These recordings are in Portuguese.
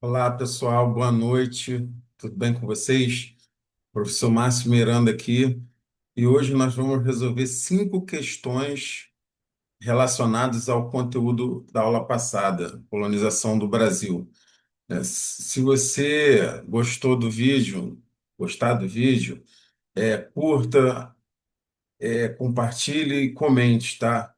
Olá, pessoal, boa noite. Tudo bem com vocês? Professor Márcio Miranda aqui. E hoje nós vamos resolver 5 questões relacionadas ao conteúdo da aula passada, colonização do Brasil. Se você gostar do vídeo, curta, compartilhe e comente, tá?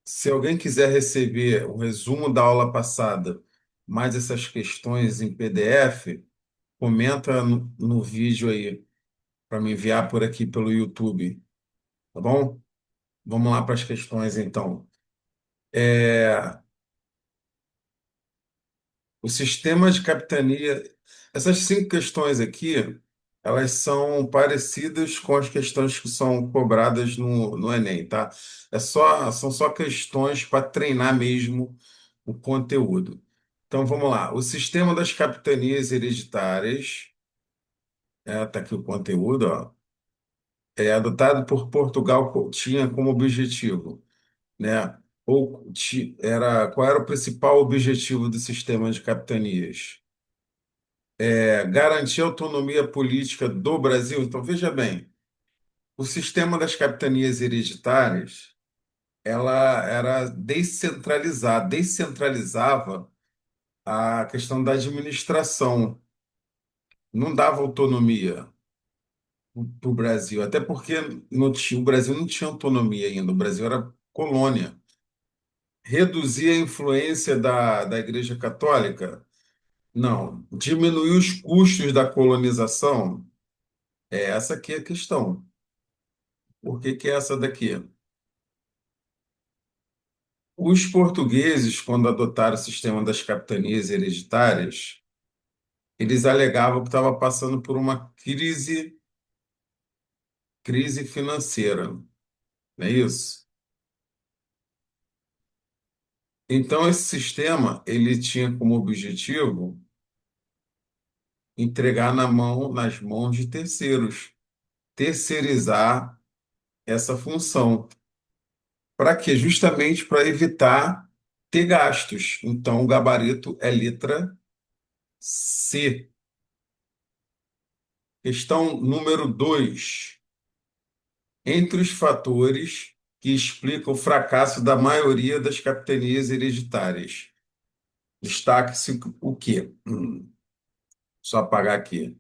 Se alguém quiser receber o resumo da aula passada, mais essas questões em PDF, comenta no vídeo aí para me enviar por aqui pelo YouTube, tá bom? Vamos lá para as questões então. É, o sistema de capitania, essas 5 questões aqui, elas são parecidas com as questões que são cobradas no Enem, tá? São só questões para treinar mesmo o conteúdo. Então vamos lá. O sistema das capitanias hereditárias, tá aqui o conteúdo, ó. Adotado por Portugal, tinha como objetivo, né? Qual era o principal objetivo do sistema de capitanias? Garantir a autonomia política do Brasil. Então, veja bem, o sistema das capitanias hereditárias, ela era descentralizava a questão da administração, não dava autonomia para o Brasil, até porque o Brasil não tinha autonomia ainda, o Brasil era colônia. Reduzir a influência da Igreja Católica? Não. Diminuir os custos da colonização? É essa aqui a questão. Por que que é essa daqui? Os portugueses, quando adotaram o sistema das capitanias hereditárias, eles alegavam que estava passando por uma crise financeira, não é isso? Então, esse sistema, ele tinha como objetivo entregar nas mãos de terceiros, terceirizar essa função. Para quê? Justamente para evitar ter gastos. Então, o gabarito é letra C. Questão número 2. Entre os fatores que explicam o fracasso da maioria das capitanias hereditárias, destaque-se o quê? Só apagar aqui.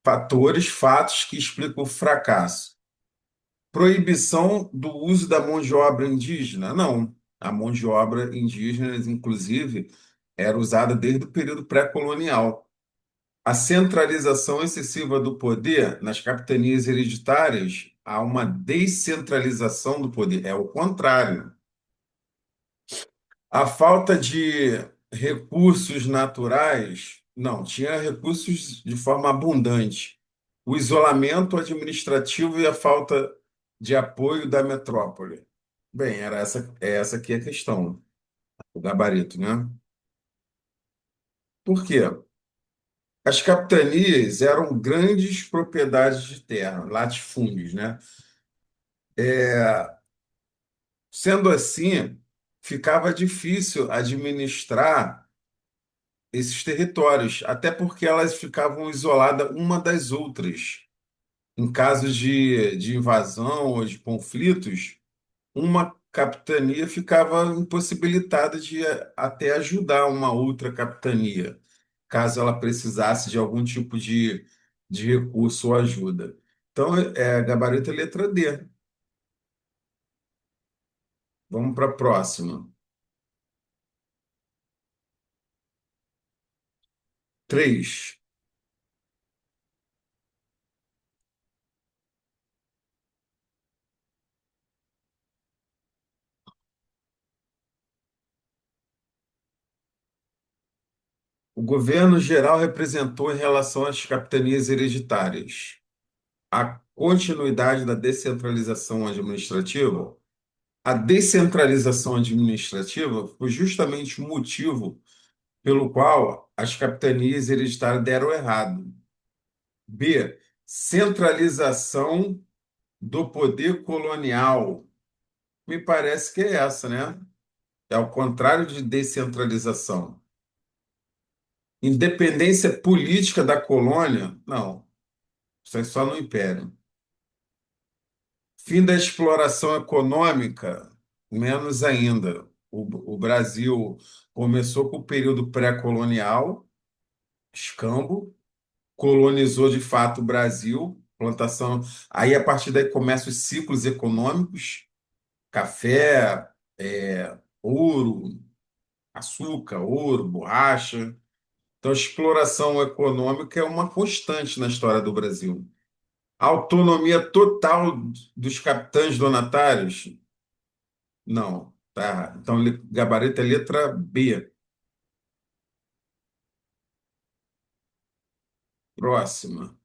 Fatores, fatos que explicam o fracasso. Proibição do uso da mão de obra indígena? Não. A mão de obra indígena, inclusive, era usada desde o período pré-colonial. A centralização excessiva do poder nas capitanias hereditárias, há uma descentralização do poder. É o contrário. A falta de recursos naturais, não, tinha recursos de forma abundante. O isolamento administrativo e a falta de apoio da metrópole. Bem, é essa aqui a questão, o gabarito, né? Por quê? As capitanias eram grandes propriedades de terra, latifúndios, né? Sendo assim, ficava difícil administrar esses territórios, até porque elas ficavam isoladas uma das outras. Em casos de invasão ou de conflitos, uma capitania ficava impossibilitada de até ajudar uma outra capitania, caso ela precisasse de algum tipo de recurso ou ajuda. Então, gabarito é letra D. Vamos para a próxima. 3. O governo geral representou em relação às capitanias hereditárias a continuidade da descentralização administrativa. A descentralização administrativa foi justamente o motivo pelo qual as capitanias hereditárias deram errado. B. Centralização do poder colonial. Me parece que é essa, né? É o contrário de descentralização. Independência política da colônia? Não, isso é só no Império. Fim da exploração econômica? Menos ainda. O Brasil começou com o período pré-colonial, escambo, colonizou de fato o Brasil, plantação. Aí, a partir daí, começam os ciclos econômicos: café, ouro, açúcar, ouro, borracha. Então, a exploração econômica é uma constante na história do Brasil. Autonomia total dos capitães donatários? Não, tá errado. Então, gabarito é letra B. Próxima.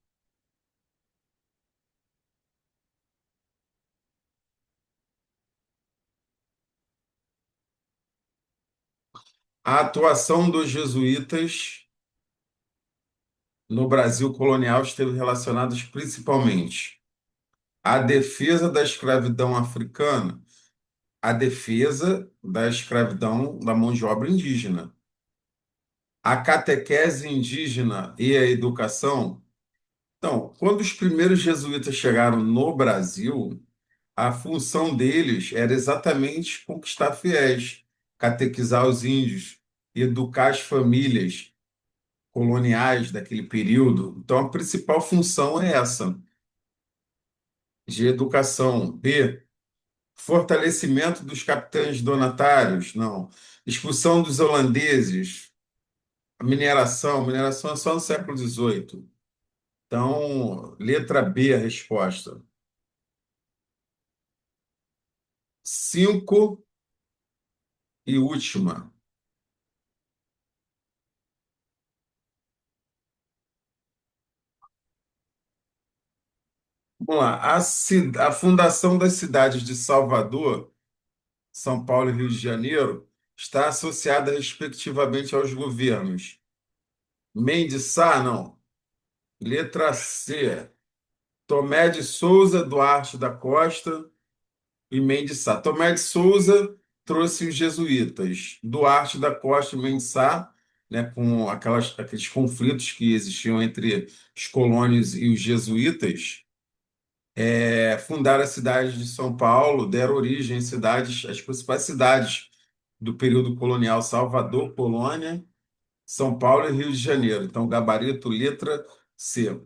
A atuação dos jesuítas no Brasil colonial esteve relacionada principalmente à defesa da escravidão africana, à defesa da escravidão da mão de obra indígena, a catequese indígena e a educação. Então, quando os primeiros jesuítas chegaram no Brasil, a função deles era exatamente conquistar fiéis, catequizar os índios, educar as famílias coloniais daquele período. Então, a principal função é essa, de educação. B, fortalecimento dos capitães donatários? Não. Expulsão dos holandeses? Mineração é só no século XVIII. Então, letra B a resposta. Cinco e última. Vamos lá. A fundação das cidades de Salvador, São Paulo e Rio de Janeiro está associada respectivamente aos governos Mendes Sá, não. Letra C. Tomé de Souza, Duarte da Costa e Mendes Sá. Tomé de Souza trouxe os jesuítas. Duarte da Costa e Mendes Sá, né, com aqueles conflitos que existiam entre os colônios e os jesuítas, fundaram a cidade de São Paulo, deram origem às cidades, às principais cidades do período colonial: Salvador, Colônia, São Paulo e Rio de Janeiro. Então, gabarito, letra C.